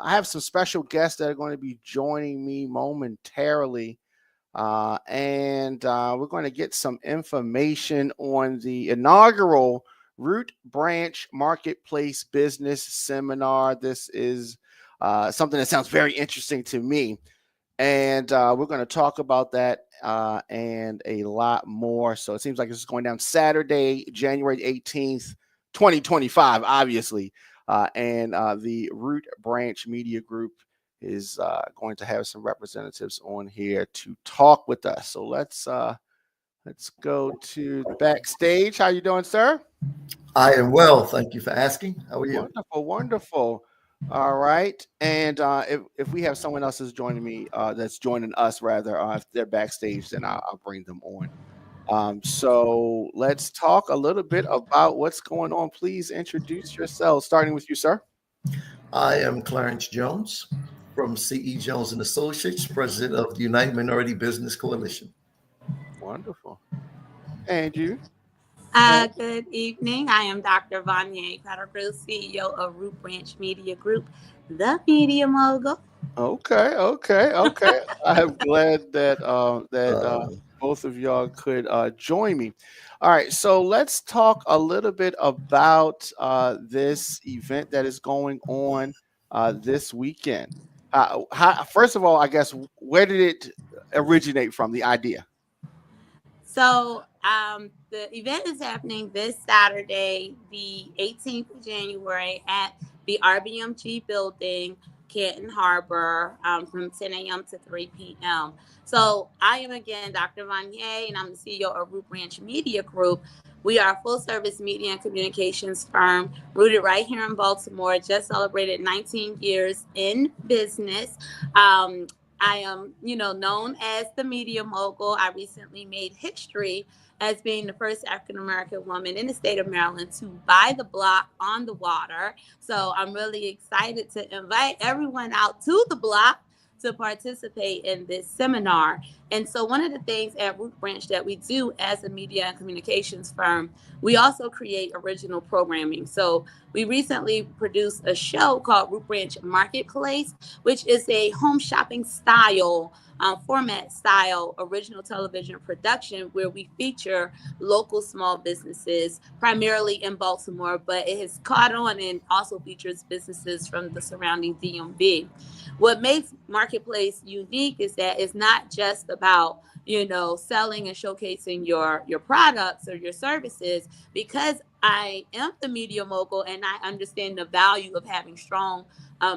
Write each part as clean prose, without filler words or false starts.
I have some special guests that are going to be joining me momentarily. And we're going to get some information on the inaugural Root Branch Marketplace Business Seminar. This is something that sounds very interesting to me. And we're going to talk about that and a lot more. So it seems like this is going down Saturday, January 18th, 2025, obviously. And the Root Branch Media Group is going to have some representatives on here to talk with us. So let's go to the backstage. How you doing, sir? I am well. Thank you for asking. How are you? Wonderful, wonderful. All right. And if we have someone else that's joining me, that's joining us rather, if they're backstage, then I'll bring them on. So let's talk a little bit about what's going on. Please introduce yourselves, starting with you, sir. I am Clarence Jones from C.E. Jones and Associates, president of the United Minority Business Coalition. Wonderful. And you? Good evening. I am Dr. Vonnya Pettigrew, CEO of Root Branch Media Group, the media mogul. Okay. I'm glad that both of y'all could join me. All right, so let's talk a little bit about this event that is going on this weekend. First of all, I guess, where did it originate from, the idea? So the event is happening this Saturday, the 18th of January at the RBMG building, Canton Harbor, from 10 a.m. to 3 p.m. So I am, again, Dr. Vonnya, and I'm the CEO of Root Branch Media Group. We are a full-service media and communications firm rooted right here in Baltimore, just celebrated 19 years in business. I am, known as the media mogul. I recently made history as being the first African-American woman in the state of Maryland to buy the block on the water. So I'm really excited to invite everyone out to the block to participate in this seminar. And so one of the things at Root Branch that we do as a media and communications firm, we also create original programming. So we recently produced a show called Root Branch Marketplace, which is a home shopping style, format style, original television production where we feature local small businesses, primarily in Baltimore, but it has caught on and also features businesses from the surrounding DMV. What makes Marketplace unique is that it's not just about, selling and showcasing your products or your services, because I am the media mogul and I understand the value of having strong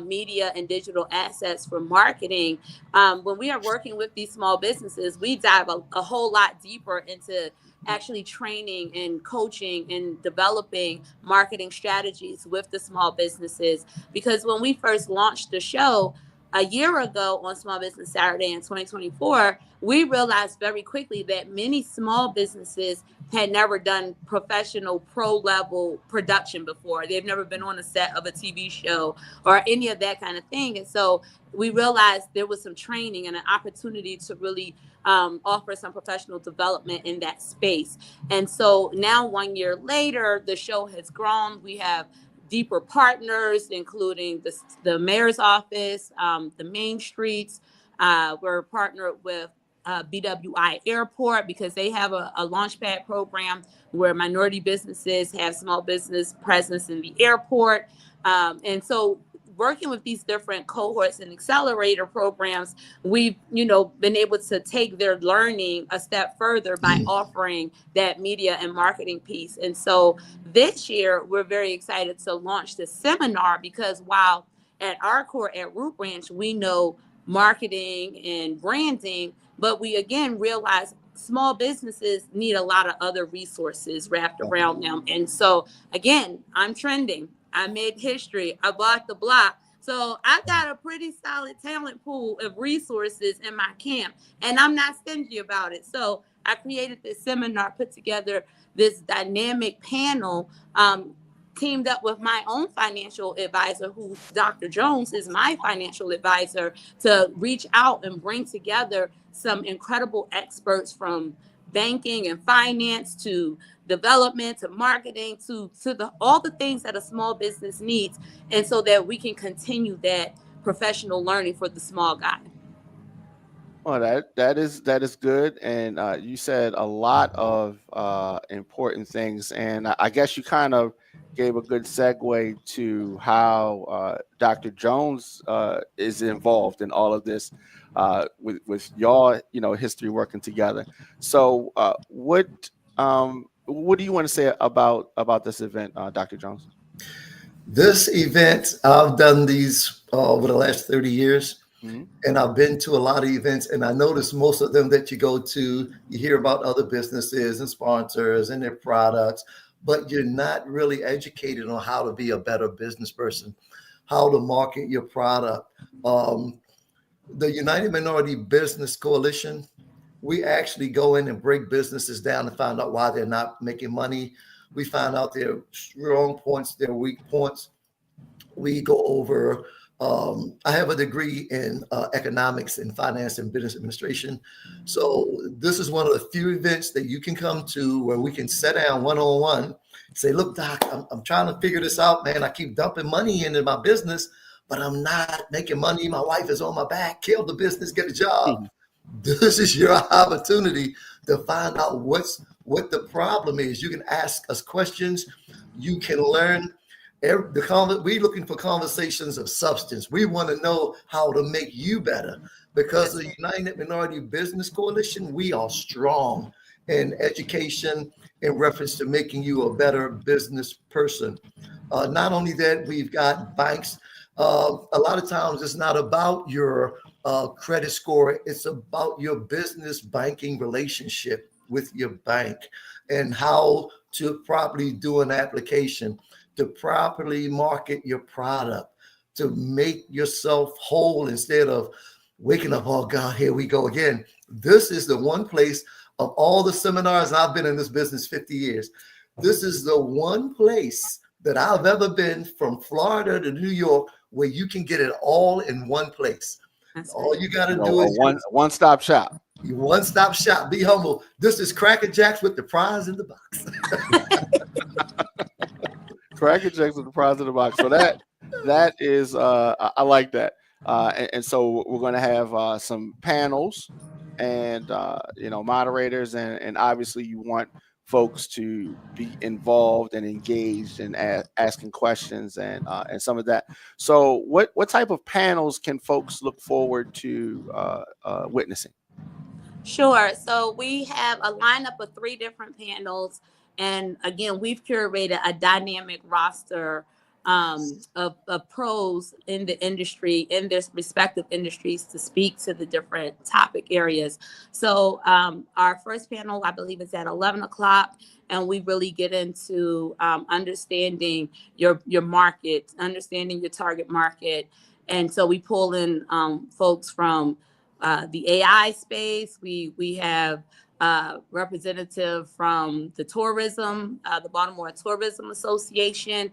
media and digital assets for marketing. When we are working with these small businesses, we dive a whole lot deeper into actually training and coaching and developing marketing strategies with the small businesses. Because when we first launched the show a year ago on Small Business Saturday in 2024, we realized very quickly that many small businesses had never done professional pro-level production before. They've never been on a set of a TV show or any of that kind of thing. And so we realized there was some training and an opportunity to really offer some professional development in that space. And so now, 1 year later, the show has grown. We have deeper partners, including the mayor's office, the main streets. We're partnered with BWI Airport because they have a launchpad program where minority businesses have small business presence in the airport. And so working with these different cohorts and accelerator programs, we've, been able to take their learning a step further by offering that media and marketing piece. And so this year, we're very excited to launch this seminar because while at our core at Root Branch, we know marketing and branding, but we again realize small businesses need a lot of other resources wrapped around them. And so again, I'm trending. I made history. I bought the block. So I got a pretty solid talent pool of resources in my camp, and I'm not stingy about it. So I created this seminar, put together this dynamic panel, teamed up with my own financial advisor, who Dr. Jones is my financial advisor, to reach out and bring together some incredible experts from banking and finance to development to marketing to all the things that a small business needs, and so that we can continue that professional learning for the small guy. Well, that is good, and you said a lot of important things, and I guess you kind of gave a good segue to how Dr. Jones is involved in all of this with y'all, history working together. So, what do you want to say about this event, Dr. Jones? This event, I've done these over the last 30 years. Mm-hmm. And I've been to a lot of events, and I notice most of them that you go to, you hear about other businesses and sponsors and their products, but you're not really educated on how to be a better business person, how to market your product. The United Minority Business Coalition, we actually go in and break businesses down and find out why they're not making money. We find out their strong points, their weak points. We go over I have a degree in economics and finance and business administration. So this is one of the few events that you can come to where we can sit down one-on-one, say, look, Doc, I'm trying to figure this out, man. I keep dumping money into my business, but I'm not making money. My wife is on my back. Kill the business, get a job. This is your opportunity to find out what the problem is. You can ask us questions. You can learn. We're looking for conversations of substance. We want to know how to make you better, because the United Minority Business Coalition, we are strong in education in reference to making you a better business person. Not only that, we've got banks. A lot of times it's not about your credit score. It's about your business banking relationship with your bank and how to properly do an application, to properly market your product, to make yourself whole instead of waking up, oh God, here we go again. This is the one place of all the seminars, and I've been in this business 50 years. This is the one place that I've ever been, from Florida to New York, where you can get it all in one place. All you got to do is one-stop shop. One-stop shop. Be humble. This is Cracker Jacks with the prize in the box. Cracker Jacks with the prize in the box. So that is I like that. And so we're going to have some panels and moderators, and obviously you want folks to be involved and engaged and asking questions and some of that. So what type of panels can folks look forward to witnessing? Sure. So we have a lineup of 3 different panels. And again, we've curated a dynamic roster of pros in the industry, in their respective industries, to speak to the different topic areas. So our first panel, I believe, is at 11 o'clock. And we really get into understanding your market, understanding your target market. And so we pull in folks from the AI space. We have representative from the tourism, the Baltimore Tourism Association,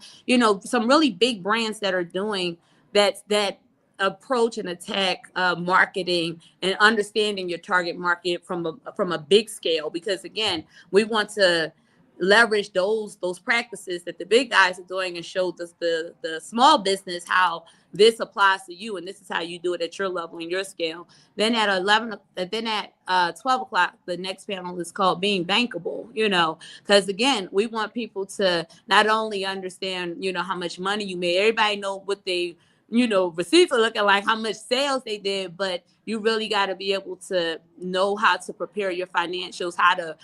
some really big brands that are doing that approach and attack marketing and understanding your target market from a big scale, because again, we want to leverage those practices that the big guys are doing and show the small business how this applies to you, and this is how you do it at your level and your scale. Then at 12 o'clock, the next panel is called Being Bankable, because again, we want people to not only understand, how much money you made. Everybody know what they, receipts are looking like, how much sales they did, but you really got to be able to know how to prepare your financials, how to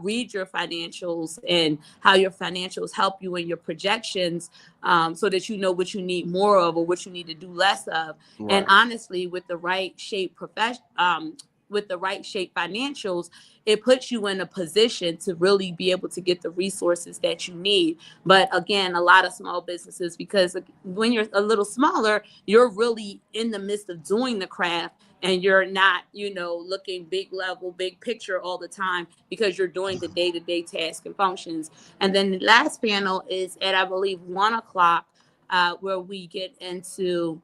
read your financials, and how your financials help you in your projections, so that you know what you need more of or what you need to do less of. Right. And honestly, with the right shape financials, it puts you in a position to really be able to get the resources that you need. But again, a lot of small businesses, because when you're a little smaller, you're really in the midst of doing the craft, and you're not, looking big level, big picture all the time, because you're doing the day-to-day tasks and functions. And then the last panel is at, I believe, 1 o'clock, where we get into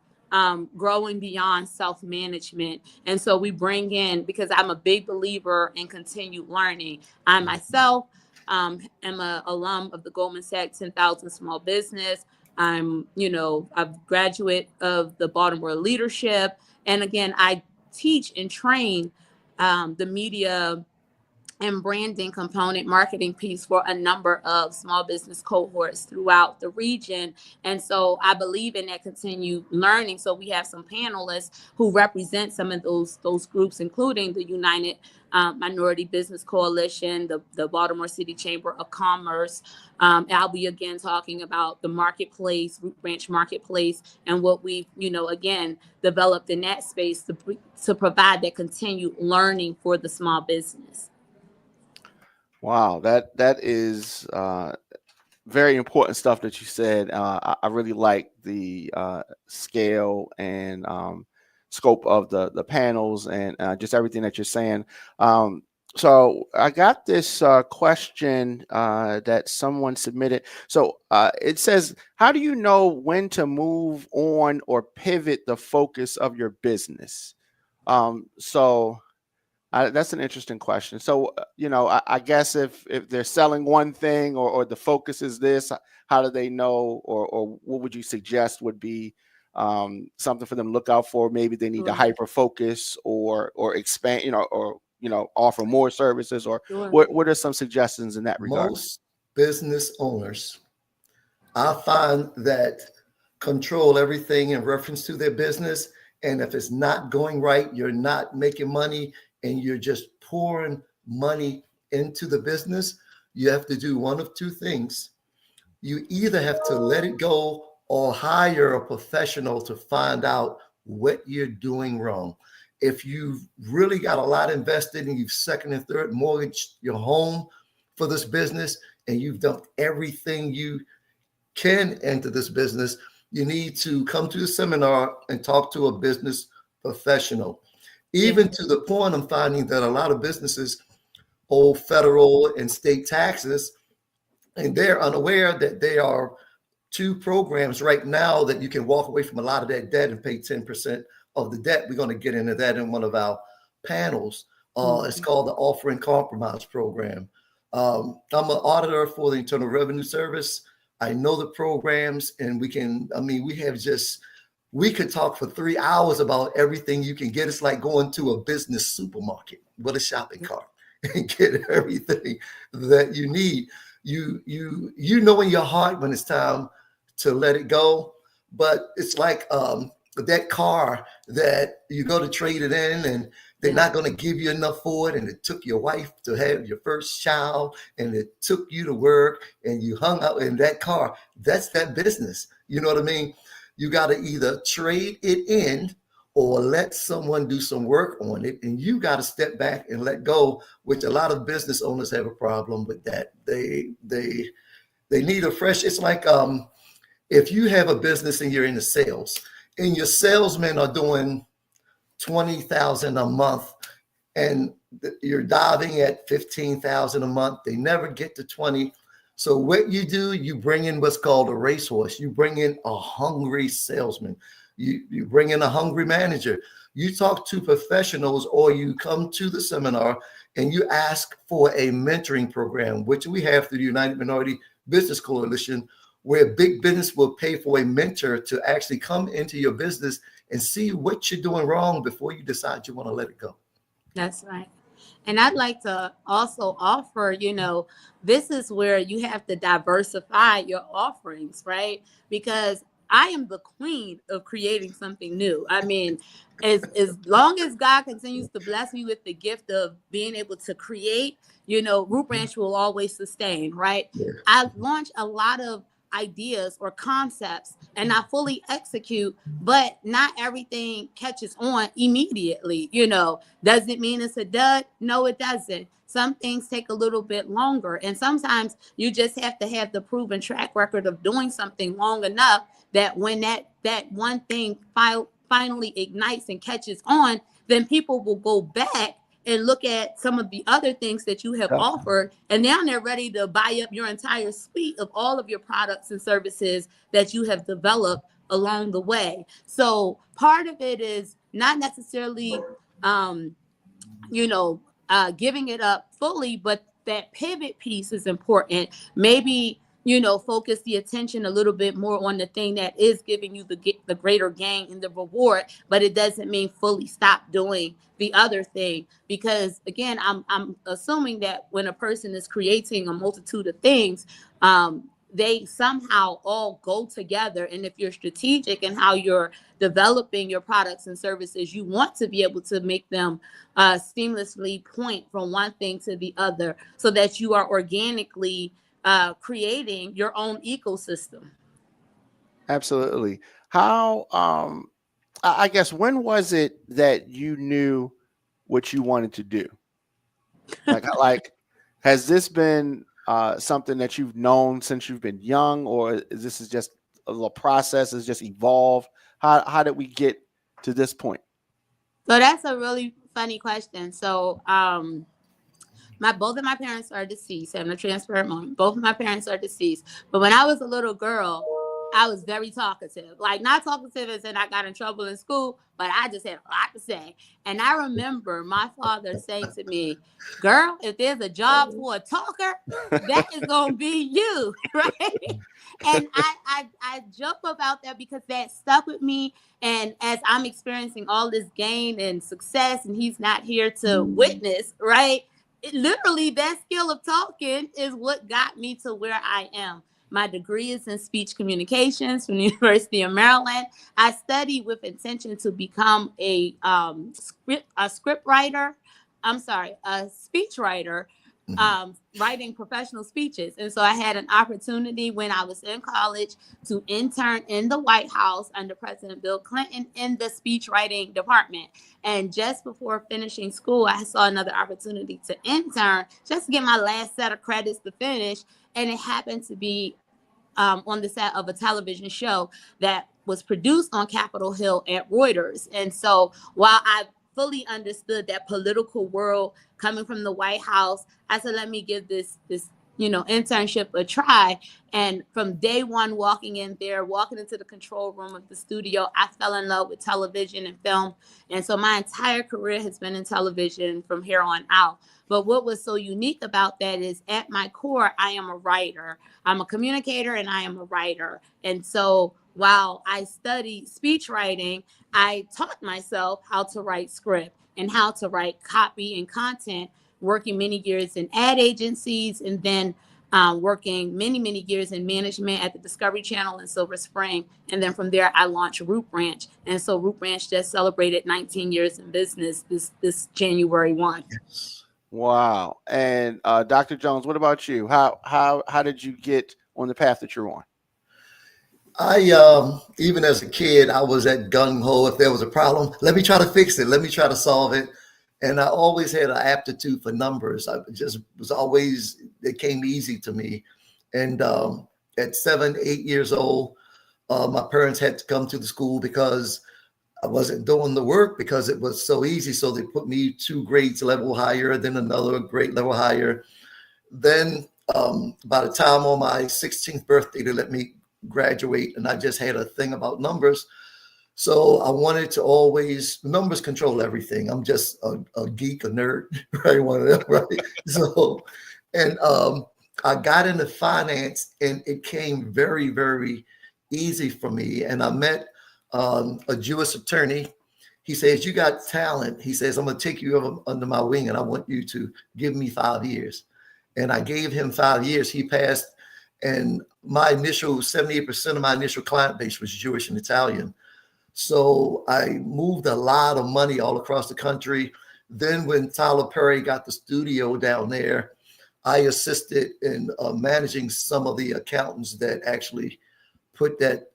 growing beyond self-management. And so we bring in, because I'm a big believer in continued learning. I myself am an alum of the Goldman Sachs 10,000 Small Business. I'm, a graduate of the Baltimore Leadership. And again, I teach and train the media and branding component marketing piece for a number of small business cohorts throughout the region. And so I believe in that continued learning. So we have some panelists who represent some of those groups, including the United Minority Business Coalition, the Baltimore City Chamber of Commerce. I'll be again talking about the marketplace, Root Branch Marketplace, and what we've, again, developed in that space to provide that continued learning for the small business. Wow, that is very important stuff that you said. I really like the scale and scope of the panels and just everything that you're saying. So I got this question that someone submitted. So it says, how do you know when to move on or pivot the focus of your business? That's an interesting question. So, I guess if they're selling one thing or the focus is this, how do they know, or what would you suggest would be something for them to look out for? Maybe they need to hyper focus or expand, offer more services, or what are some suggestions in that regard? Most business owners, I find that control everything in reference to their business. And if it's not going right, you're not making money, and you're just pouring money into the business, you have to do one of two things. You either have to let it go or hire a professional to find out what you're doing wrong. If you've really got a lot invested and you've second and third mortgaged your home for this business, and you've done everything you can into this business, you need to come to the seminar and talk to a business professional. Even to the point, I'm finding that a lot of businesses owe federal and state taxes, and they're unaware that there are two programs right now that you can walk away from a lot of that debt and pay 10% of the debt. We're going to get into that in one of our panels. It's called the Offer and Compromise Program. I'm an auditor for the Internal Revenue Service. I know the programs, and we could talk for 3 hours about everything you can get. It's like going to a business supermarket with a shopping cart and get everything that you need. You know in your heart when it's time to let it go, but it's like that car that you go to trade it in, and they're not going to give you enough for it. And it took your wife to have your first child, and it took you to work, and you hung out in that car. That's that business. You know what I mean? You got to either trade it in or let someone do some work on it. And you got to step back and let go, which a lot of business owners have a problem with that. They need a fresh, it's like if you have a business and you're in the sales, and your salesmen are doing $20,000 a month, and you're diving at $15,000 a month, they never get to 20. So what you do, you bring in what's called a racehorse. You bring in a hungry salesman. You bring in a hungry manager. You talk to professionals, or you come to the seminar and you ask for a mentoring program, which we have through the United Minority Business Coalition, where big business will pay for a mentor to actually come into your business and see what you're doing wrong before you decide you want to let it go. That's right. And I'd like to also offer, this is where you have to diversify your offerings, right? Because I am the queen of creating something new. I mean, as long as God continues to bless me with the gift of being able to create, Root Branch will always sustain, right? Yeah. I launch a lot of ideas or concepts and I fully execute, but not everything catches on immediately. Does it mean it's a dud? No, it doesn't. Some things take a little bit longer, and sometimes you just have to have the proven track record of doing something long enough that when that one thing finally ignites and catches on, then people will go back and look at some of the other things that you have offered, and now they're ready to buy up your entire suite of all of your products and services that you have developed along the way. So part of it is not necessarily, giving it up fully, but that pivot piece is important. Maybe focus the attention a little bit more on the thing that is giving you the greater gain and the reward, but it doesn't mean fully stop doing the other thing. Because again, I'm assuming that when a person is creating a multitude of things, they somehow all go together. And if you're strategic in how you're developing your products and services, you want to be able to make them seamlessly point from one thing to the other, so that you are organically creating your own ecosystem. Absolutely. How, I guess, when was it that you knew what you wanted to do? Like, has this been something that you've known since you've been young, or is this just a little process? Has just evolved? How did we get to this point? So that's a really funny question. So, both of my parents are deceased. I'm a transparent moment. Both of my parents are deceased. But when I was a little girl, I was very talkative. Like, not talkative as in I got in trouble in school, but I just had a lot to say. And I remember my father saying to me, "Girl, if there's a job for a talker, that is gonna be you," right? And I joke about that because that stuck with me. And as I'm experiencing all this gain and success, and he's not here to witness, right? Literally, that skill of talking is what got me to where I am. My degree is in speech communications from the University of Maryland. I studied with intention to become a script writer. A speech writer, writing professional speeches. And so I had an opportunity when I was in college to intern in the White House under President Bill Clinton in the speech writing department. And just before finishing school, I saw another opportunity to intern just to get my last set of credits to finish. And it happened to be on the set of a television show that was produced on Capitol Hill at Reuters. And so while I fully understood that political world coming from the White House, I said, let me give this internship a try. And from day one, walking into the control room of the studio, I fell in love with television and film. And so my entire career has been in television from here on out. But what was so unique about that is, at my core, I am a writer. I'm a communicator and I am a writer. And so while I studied speech writing, I taught myself how to write script and how to write copy and content, working many years in ad agencies, and then working many, many years in management at the Discovery Channel in Silver Spring. And then from there, I launched Root Branch. And so Root Branch just celebrated 19 years in business this January 1. Wow. And Dr. Jones, what about you? How did you get on the path that you're on? I even as a kid, I was at gung ho. If there was a problem, let me try to fix it. Let me try to solve it. And I always had an aptitude for numbers. I just was always, it came easy to me. And at 7, 8 years old, my parents had to come to the school because I wasn't doing the work because it was so easy. So they put me 2 grades level higher, then another grade level higher. Then by the time on my 16th birthday, they let me graduate, and I just had a thing about numbers. So I wanted to always, numbers control everything. I'm just a geek, a nerd, right? One of them, right? So, and I got into finance, and it came very, very easy for me. And I met a Jewish attorney. He says, "You got talent." He says, "I'm going to take you under my wing, and I want you to give me 5 years." And I gave him 5 years. He passed. And my initial 78% of my initial client base was Jewish and Italian. So I moved a lot of money all across the country. Then when Tyler Perry got the studio down there, I assisted in managing some of the accountants that actually put that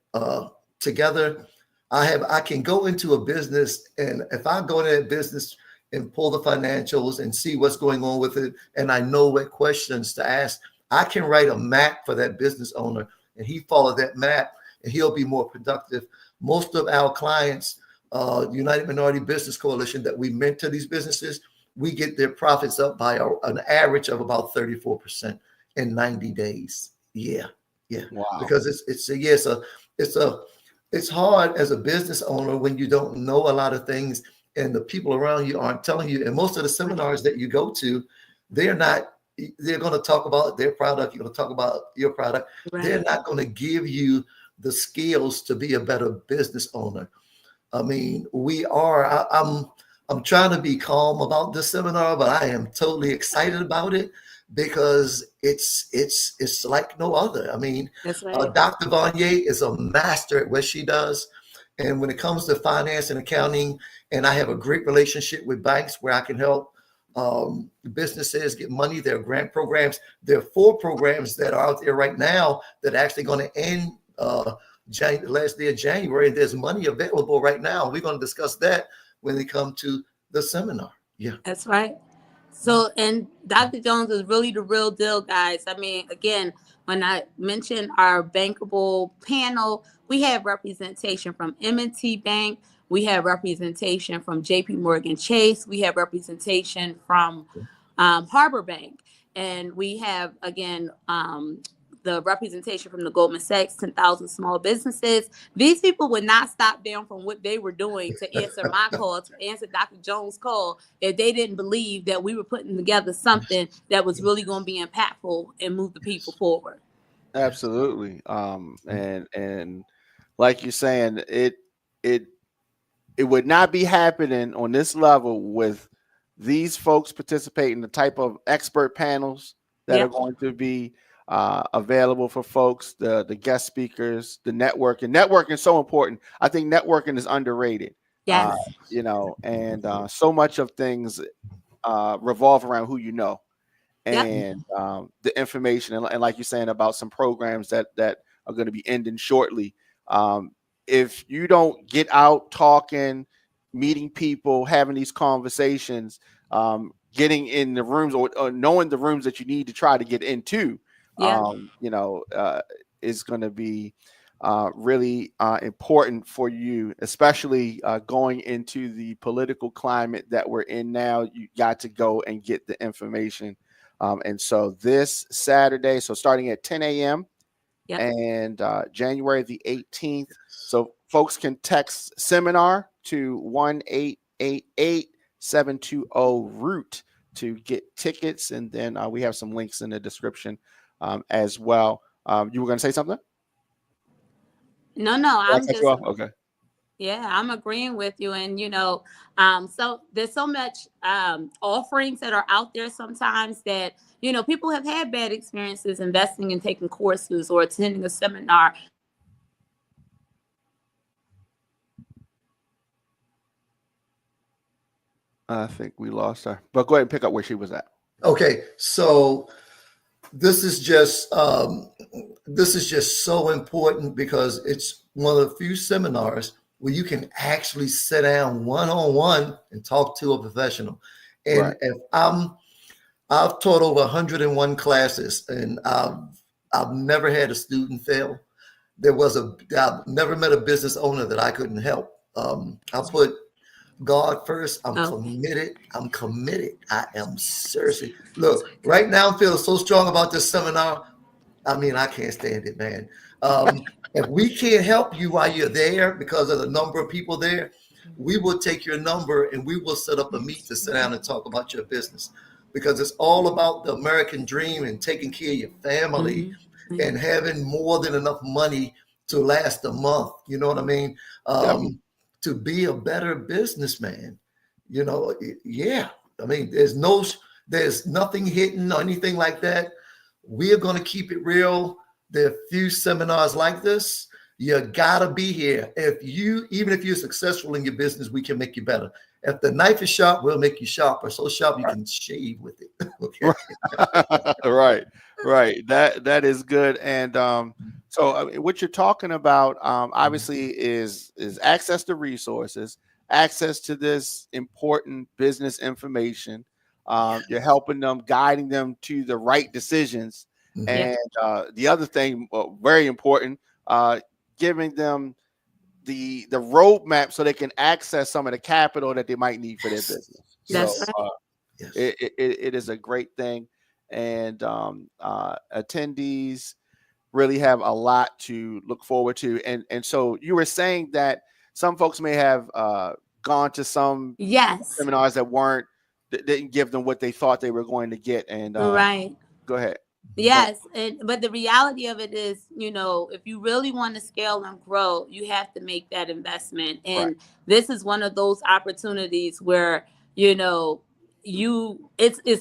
together. I can go into a business, and if I go into that business and pull the financials and see what's going on with it, and I know what questions to ask, I can write a map for that business owner, and he follow that map, and he'll be more productive. Most of our clients, United Minority Business Coalition, that we mentor these businesses, we get their profits up by an average of about 34% in 90 days. Yeah. Wow. Because it's hard as a business owner when you don't know a lot of things, and the people around you aren't telling you. And most of the seminars that you go to, they're not they're going to talk about their product. You're going to talk about your product. Right. They're not going to give you the skills to be a better business owner. I mean, I'm trying to be calm about this seminar, but I am totally excited about it because it's like no other. I mean, That's right. Dr. Vonnya is a master at what she does. And when it comes to finance and accounting, and I have a great relationship with banks where I can help businesses get money. There are grant programs. There are 4 programs that are out there right now that are actually going to end last day of January. And there's money available right now. We're going to discuss that when they come to the seminar. Yeah, that's right. So, and Dr. Jones is really the real deal, guys. I mean, again, when I mentioned our bankable panel, we have representation from M&T Bank. We have representation from JP Morgan Chase. We have representation from Harbor Bank. And we have, again, the representation from the Goldman Sachs 10,000 small businesses. These people would not stop down from what they were doing to answer my call, to answer Dr. Jones' call, if they didn't believe that we were putting together something that was really going to be impactful and move the people forward. Absolutely. And like you're saying, it would not be happening on this level with these folks participating, the type of expert panels that are going to be available for folks, the guest speakers, the networking. Networking is so important. I think networking is underrated. Yes. You know, and so much of things revolve around who you know, and the information, and like you're saying about some programs that are going to be ending shortly. If you don't get out talking, meeting people, having these conversations, getting in the rooms or knowing the rooms that you need to try to get into, you know, is going to be really important for you, especially going into the political climate that we're in now. You got to go and get the information. And so this Saturday, so starting at 10 a.m. and January the 18th. So folks can text seminar to 1-888-720-ROOT to get tickets. And then we have some links in the description as well. You were going to say something? No, I'm just okay. Yeah, I'm agreeing with you. And, you know, so there's so much offerings that are out there sometimes that, you know, people have had bad experiences investing and taking courses or attending a seminar. I think we lost her, but go ahead and pick up where she was at. Okay, so this is just so important because it's one of the few seminars where you can actually sit down one-on-one and talk to a professional. And if I've taught over 101 classes, and I've never had a student fail. I've never met a business owner that I couldn't help. I put God first. I'm committed. I am seriously. Look, right now I'm feeling so strong about this seminar. I mean, I can't stand it, man. If we can't help you while you're there because of the number of people there, we will take your number and we will set up a meet to sit down and talk about your business, because it's all about the American dream and taking care of your family and having more than enough money to last a month. You know what I mean? To be a better businessman, you know, I mean, there's nothing hidden or anything like that. We are going to keep it real. There are few seminars like this. You gotta be here. Even if you're successful in your business, we can make you better. If the knife is sharp, we'll make you sharper. So sharp you can shave with it. Okay. Right. That is good. And so what you're talking about, obviously, is access to resources, access to this important business information. You're helping them, guiding them to the right decisions. And the other thing, very important, giving them the roadmap so they can access some of the capital that they might need for their business. It is a great thing. And attendees really have a lot to look forward to. And so you were saying that some folks may have gone to some seminars that weren't didn't give them what they thought they were going to get. And right. go ahead. Yes, but the reality of it is, if you really want to scale and grow, you have to make that investment. And Right. this is one of those opportunities where, it's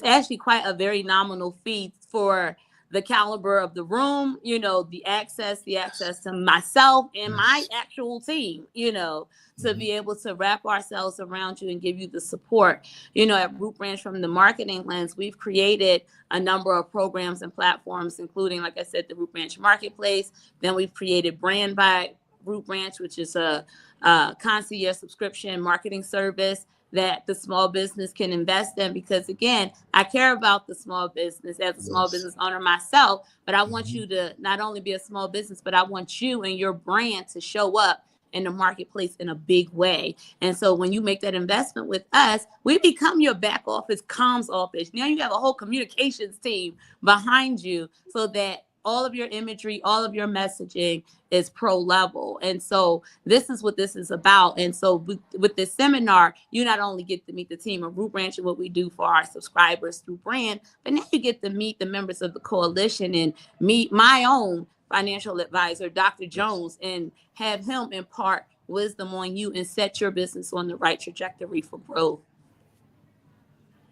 actually quite a very nominal fee for the caliber of the room, the access to myself and my actual team, to be able to wrap ourselves around you and give you the support. At Root Branch, from the marketing lens, we've created a number of programs and platforms, including, like I said, the Root Branch Marketplace. Then we've created Brand by Root Branch, which is a concierge subscription marketing service that the small business can invest in, because again, I care about the small business as a small business owner myself, but I want you to not only be a small business, but I want you and your brand to show up in the marketplace in a big way. And so when you make that investment with us, we become your back office comms office. Now you have a whole communications team behind you, so that all of your imagery, all of your messaging is pro level. And so this is what this is about. And so with this seminar, you not only get to meet the team of Root Branch and what we do for our subscribers through brand, but now you get to meet the members of the coalition and meet my own financial advisor, Dr. Jones, and have him impart wisdom on you and set your business on the right trajectory for growth.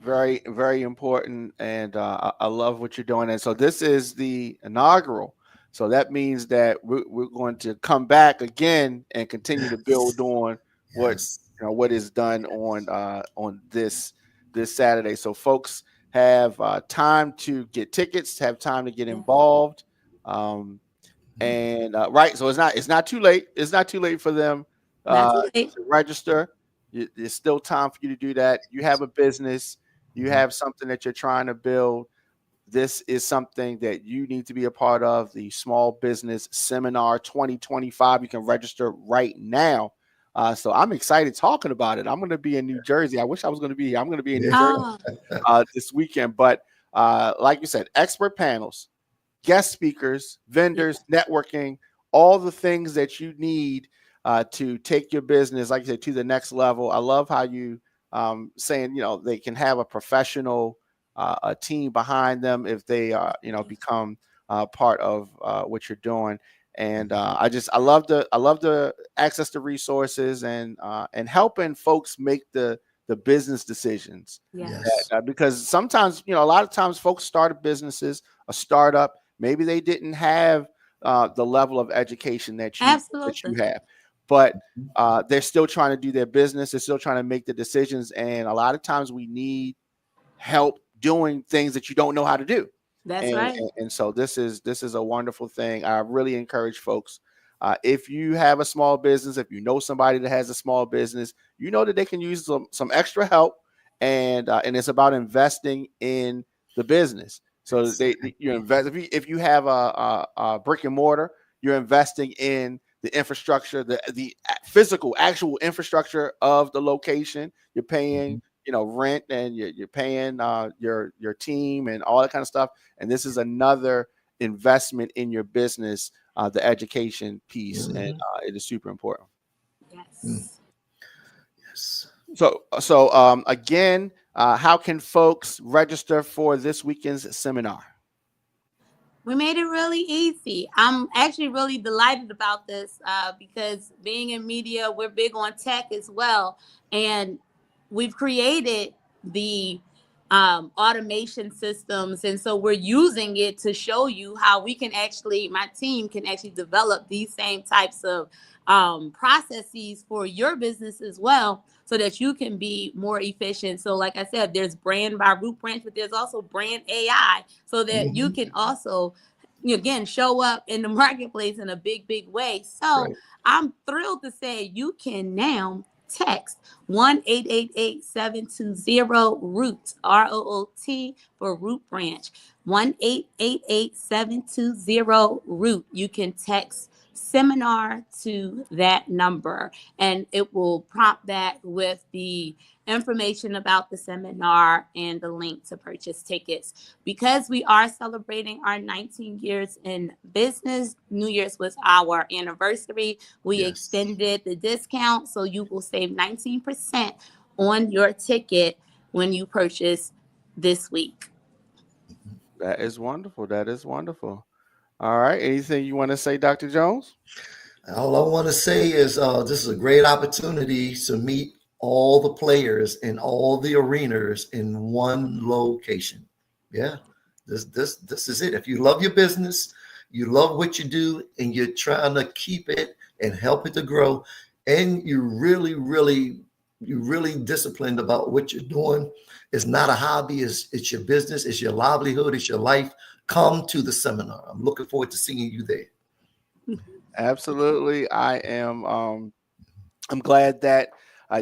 Very, very important. And I love what you're doing. And so this is the inaugural. So that means that we're going to come back again and continue to build on what is done on this Saturday. So folks have time to get tickets, have time to get involved. And right. So it's not too late. It's not too late for them to register. There's still time for you to do that. You have a business. You have something that you're trying to build. This is something that you need to be a part of, the Small Business Seminar 2025. You can register right now. So I'm excited talking about it. I'm going to be in New Jersey. I wish I was going to be here. I'm going to be in New Jersey this weekend. But like you said, expert panels, guest speakers, vendors, networking, all the things that you need to take your business, like you said, to the next level. I love how you saying, they can have a professional a team behind them if they become part of what you're doing. And I love the access to resources and helping folks make the business decisions. Because sometimes, a lot of times folks start businesses, a startup, maybe they didn't have the level of education that you have. But they're still trying to do their business. They're still trying to make the decisions. And a lot of times we need help doing things that you don't know how to do. That's right. And so this is a wonderful thing. I really encourage folks, if you have a small business, if you know somebody that has a small business, you know that they can use some extra help. And it's about investing in the business. So you invest. If you have a brick and mortar, you're investing in the infrastructure, the physical, actual infrastructure of the location. You're paying, rent, and you're paying your team and all that kind of stuff. And this is another investment in your business, the education piece, and it is super important. Yes. So again, how can folks register for this weekend's seminar? We made it really easy. I'm actually really delighted about this because being in media, we're big on tech as well. And we've created the automation systems. And so we're using it to show you how we can my team can actually develop these same types of processes for your business as well, so that you can be more efficient. So like I said, there's Brand by Root Branch, but there's also Brand AI, so that you can also, again, show up in the marketplace in a big way. So I'm thrilled to say you can now text 1-888-720-ROOT, ROOT, for Root Branch, 1-888-720-ROOT. You can text seminar to that number, and it will prompt back with the information about the seminar and the link to purchase tickets. Because we are celebrating our 19 years in business, New Year's was our anniversary. We extended the discount, so you will save 19% on your ticket when you purchase this week. That is wonderful. That is wonderful. All right. Anything you want to say, Dr. Jones? All I want to say is this is a great opportunity to meet all the players in all the arenas in one location. Yeah, this is it. If you love your business, you love what you do, and you're trying to keep it and help it to grow, and you're really disciplined about what you're doing. It's not a hobby, it's your business, it's your livelihood, it's your life. Come to the seminar. I'm looking forward to seeing you there. Absolutely. I am I'm glad that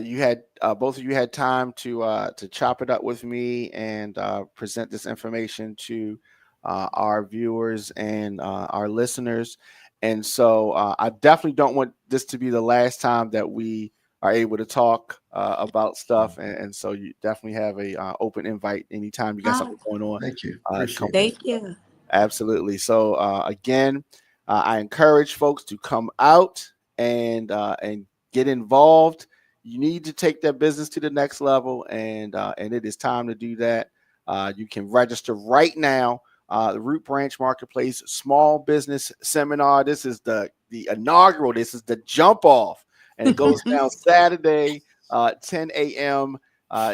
you had both of you had time to chop it up with me and present this information to our viewers and our listeners. And so I definitely don't want this to be the last time that we are able to talk about stuff. And so you definitely have a open invite anytime you got something going on. Thank you. Thank you. Absolutely. So again, I encourage folks to come out and get involved. You need to take that business to the next level, and it is time to do that. You can register right now. The Root Branch Marketplace Small Business Seminar. This is the inaugural. This is the jump off, and it goes down Saturday, 10 a.m.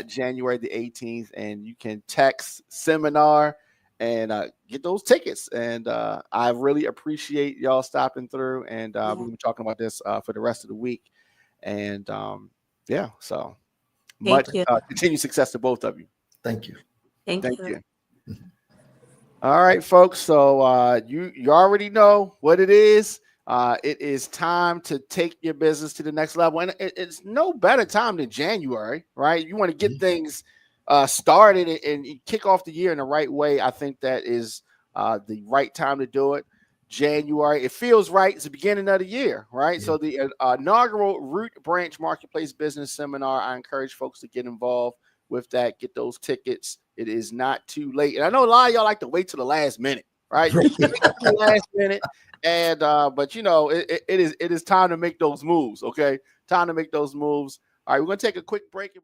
January the 18th, and you can text seminar and get those tickets. And I really appreciate y'all stopping through, and we'll be talking about this for the rest of the week. And yeah, so much continued success to both of you. Thank you. Thank you. All right, folks. So you already know what it is. It is time to take your business to the next level, and it's no better time than January, right? You want to get things started and kick off the year in the right way. I think that is the right time to do it. January, it feels right. It's the beginning of the year, right? Yeah. So the inaugural Root Branch Marketplace Business Seminar, I encourage folks to get involved with that. Get those tickets. It is not too late. And I know a lot of y'all like to wait till the last minute, right? The last minute. And but you know, it is time to make those moves. Okay, time to make those moves. All right, we're gonna take a quick break.